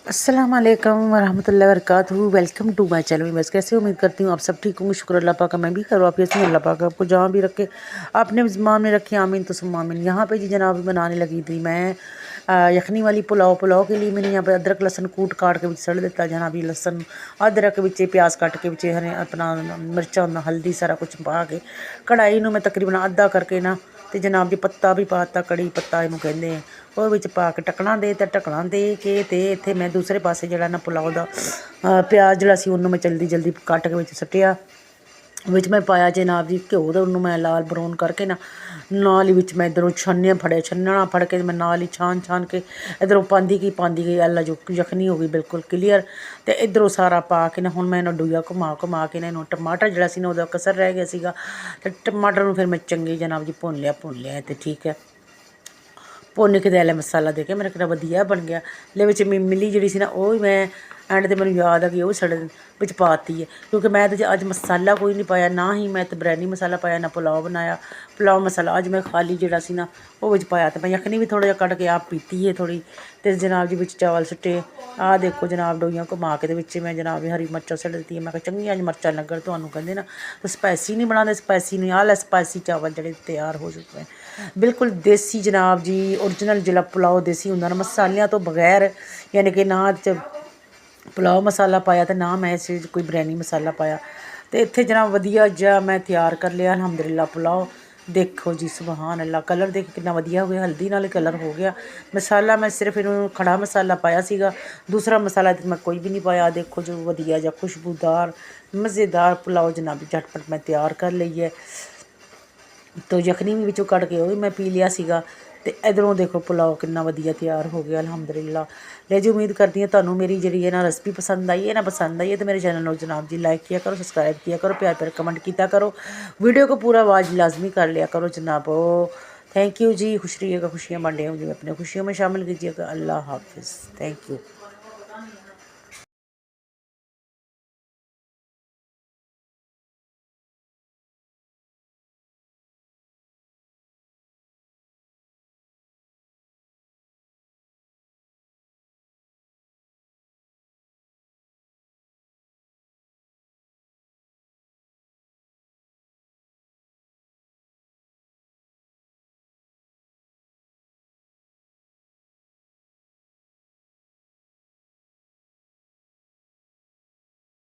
अस्सलाम वालेकुम वरहमतुल्लाहि वबरकातुहू। Welcome to my channel. बस कैसे उम्मीद करती हूँ आप सब ठीक होंगे। शुक्र अल्लाह पाक का, मैं भी खैर वाफियत हूँ। अल्लाह पाक आपको जहाँ भी रखे अपने ज़मान में रखे, आमीन तो सुम्मा आमीन। यहाँ पे जी जनाब बनाने लगी थी मैं यखनी वाली पुलाव के लिए मैंने यहाँ पे अदरक लसन कूट काट के सड़ दिता जनाब। ये लसन अदरक बिच्चे प्याज कट के बिच्चे हरे अपना मिर्चा हल्दी सारा कुछ पा के कढ़ाई में मैं तकरीबन अद्धा करके ना तो जनाब जी पत्ता भी पाता, कड़ी पत्ता इनू कहते हैं, ਉਹ ਵਿੱਚ ਪਾ ਕੇ ਢੱਕਣਾ ਦੇ ਕੇ ਤੇ ਇੱਥੇ ਮੈਂ ਦੂਸਰੇ ਪਾਸੇ ਜਿਹੜਾ ਨਾ ਪੁਲਾਓ ਦਾ ਪਿਆਜ਼ ਜਿਹੜਾ ਸੀ ਉਹਨੂੰ ਮੈਂ ਜਲਦੀ ਕੱਟ ਕੇ ਵਿੱਚ ਸੁੱਟਿਆ। ਵਿੱਚ ਮੈਂ ਪਾਇਆ ਜਨਾਬ ਜੀ ਘਿਓ, ਉਹਨੂੰ ਮੈਂ ਲਾਲ ਬਰਾਉਨ ਕਰਕੇ ਨਾਲ ਹੀ ਵਿੱਚ ਮੈਂ ਇੱਧਰੋਂ ਛੰਨਣਾ ਫੜ ਕੇ ਮੈਂ ਨਾਲ ਹੀ ਛਾਣ ਕੇ ਇੱਧਰੋਂ ਪਾਉਂਦੀ ਗਈ ਅੱਲਾ ਜੋ ਯਖਨੀ ਹੋ ਗਈ ਬਿਲਕੁਲ ਕਲੀਅਰ। ਅਤੇ ਇੱਧਰੋਂ ਸਾਰਾ ਪਾ ਕੇ ਹੁਣ ਮੈਂ ਇਹਨੂੰ ਡੂਆ ਘੁਮਾ ਕੇ ਇਹਨੂੰ ਟਮਾਟਰ ਜਿਹੜਾ ਸੀ ਨਾ ਉਹਦਾ ਕਸਰ ਰਹਿ ਗਿਆ ਸੀਗਾ, ਅਤੇ ਟਮਾਟਰ ਨੂੰ ਫਿਰ ਮੈਂ ਚੰਗੇ ਜਨਾਬ ਜੀ ਭੁੰਨ ਲਿਆ ਅਤੇ ਠੀਕ ਹੈ ਭੁੰਨ ਕੇ ਤੇ ਮਸਾਲਾ ਦੇ ਕੇ ਮੇਰਾ ਕਿੰਨਾ ਵਧੀਆ ਬਣ ਗਿਆ। ਲੈ ਵਿੱਚ ਮਿਲੀ ਜਿਹੜੀ ਸੀ ਨਾ ਉਹ ਵੀ ਮੈਂ ਐਂਡ 'ਤੇ ਮੈਨੂੰ ਯਾਦ ਆ ਕਿ ਉਹ ਸੜ ਵਿੱਚ ਪਾਤੀ ਹੈ, ਕਿਉਂਕਿ ਮੈਂ ਤਾਂ ਅੱਜ ਮਸਾਲਾ ਕੋਈ ਨਹੀਂ ਪਾਇਆ, ਨਾ ਹੀ ਮੈਂ ਤਾਂ ਬਿਰਿਆਨੀ ਮਸਾਲਾ ਪਾਇਆ, ਨਾ ਪੁਲਾਓ ਬਣਾਇਆ। ਪੁਲਾਓ ਮਸਾਲਾ ਅੱਜ ਮੈਂ ਖਾਲੀ ਜਿਹੜਾ ਸੀ ਨਾ ਉਹ ਵਿੱਚ ਪਾਇਆ, ਅਤੇ ਮੈਂ ਯਖਨੀ ਵੀ ਥੋੜ੍ਹਾ ਜਿਹਾ ਕੱਢ ਕੇ ਆਪ ਪੀਤੀ ਹੈ ਥੋੜ੍ਹੀ, ਅਤੇ ਜਨਾਬ ਜੀ ਵਿੱਚ ਚਾਵਲ ਸੁੱਟੇ। ਆਹ ਦੇਖੋ ਜਨਾਬ ਡੋਈਆਂ ਘੁਮਾ ਕੇ ਦੇ ਵਿੱਚ ਮੈਂ ਜਨਾਬ ਹਰੀ ਮਿਰਚਾਂ ਸੁੱਟ ਦਿੱਤੀ। ਮੈਂ ਕਿਹਾ ਚੰਗੀਆਂ ਅੱਜ ਮਿਰਚਾਂ ਲੱਗਣ, ਤੁਹਾਨੂੰ ਕਹਿੰਦੇ ਨਾ ਸਪਾਈਸੀ ਨਹੀਂ ਬਣਾਉਂਦੇ, ਸਪਾਈਸੀ ਨਹੀਂ। ਆਹ ਲੈ ਸਪਾਈਸੀ ਚਾਵਲ ਜਿਹੜੇ ਤਿਆਰ ਹੋ ਚੁੱਕੇ ਹੈ ਬਿਲਕੁਲ ਦੇਸੀ ਜਨਾਬ ਜੀ, ਓਰੀਜਨਲ ਜਿਹੜਾ ਪੁਲਾਓ ਦੇਸੀ ਹੁੰਦਾ ਨਾ, ਮਸਾਲਿਆਂ ਤੋਂ ਬਗੈਰ, ਯਾਨੀ ਕਿ ਨਾ 'ਚ ਪੁਲਾਓ ਮਸਾਲਾ ਪਾਇਆ ਅਤੇ ਨਾ ਮੈਂ ਇਸ ਵਿੱਚ ਕੋਈ ਬਿਰਿਆਨੀ ਮਸਾਲਾ ਪਾਇਆ। ਅਤੇ ਇੱਥੇ ਜਨਾਬ ਵਧੀਆ ਜਿਹਾ ਮੈਂ ਤਿਆਰ ਕਰ ਲਿਆ ਅਲਹਮਦੁਲਿਲਾ ਪੁਲਾਓ। ਦੇਖੋ ਜੀ ਸੁਬਹਾਨ ਅੱਲਾ, ਕਲਰ ਦੇਖ ਕਿੰਨਾ ਵਧੀਆ ਹੋ ਗਿਆ, ਹਲਦੀ ਨਾਲ ਕਲਰ ਹੋ ਗਿਆ। ਮਸਾਲਾ ਮੈਂ ਸਿਰਫ ਇਹਨੂੰ ਖੜਾ ਮਸਾਲਾ ਪਾਇਆ ਸੀਗਾ, ਦੂਸਰਾ ਮਸਾਲਾ ਮੈਂ ਕੋਈ ਵੀ ਨਹੀਂ ਪਾਇਆ। ਦੇਖੋ ਜੋ ਵਧੀਆ ਜਿਹਾ ਖੁਸ਼ਬੂਦਾਰ ਮਜ਼ੇਦਾਰ ਪੁਲਾਓ ਜਨਾਬ ਝਟਪਟ ਮੈਂ ਤਿਆਰ ਕਰ ਲਈ ਹੈ। ਤੋ ਯਖਨੀ ਵੀ ਵਿੱਚੋਂ ਕੱਢ ਕੇ ਉਹ ਵੀ ਮੈਂ ਪੀ ਲਿਆ ਸੀਗਾ, ਅਤੇ ਇੱਧਰੋਂ ਦੇਖੋ ਪੁਲਾਓ ਕਿੰਨਾ ਵਧੀਆ ਤਿਆਰ ਹੋ ਗਿਆ ਅਲਹਮਦੁਲਿਲਾ। ਲੈ ਜੀ ਉਮੀਦ ਕਰਦੀ ਹਾਂ ਤੁਹਾਨੂੰ ਮੇਰੀ ਜਿਹੜੀ ਹੈ ਨਾ ਰੈਸਪੀ ਪਸੰਦ ਆਈ ਹੈ ਤਾਂ ਮੇਰੇ ਚੈਨਲ ਨੂੰ ਜਨਾਬ ਜੀ ਲਾइक किया करो, सब्सक्राइब किया करो, प्यार कमेंट किया करो, वीडियो को पूरा आवाज़ लाजमी कर लिया करो जनाब। थैंक यू जी, खुश रहिएगा, खुशियाँ बांटिएगा, अपनी खुशियों में शामिल कीजिएगा। अल्लाह हाफिज़, थैंक यू।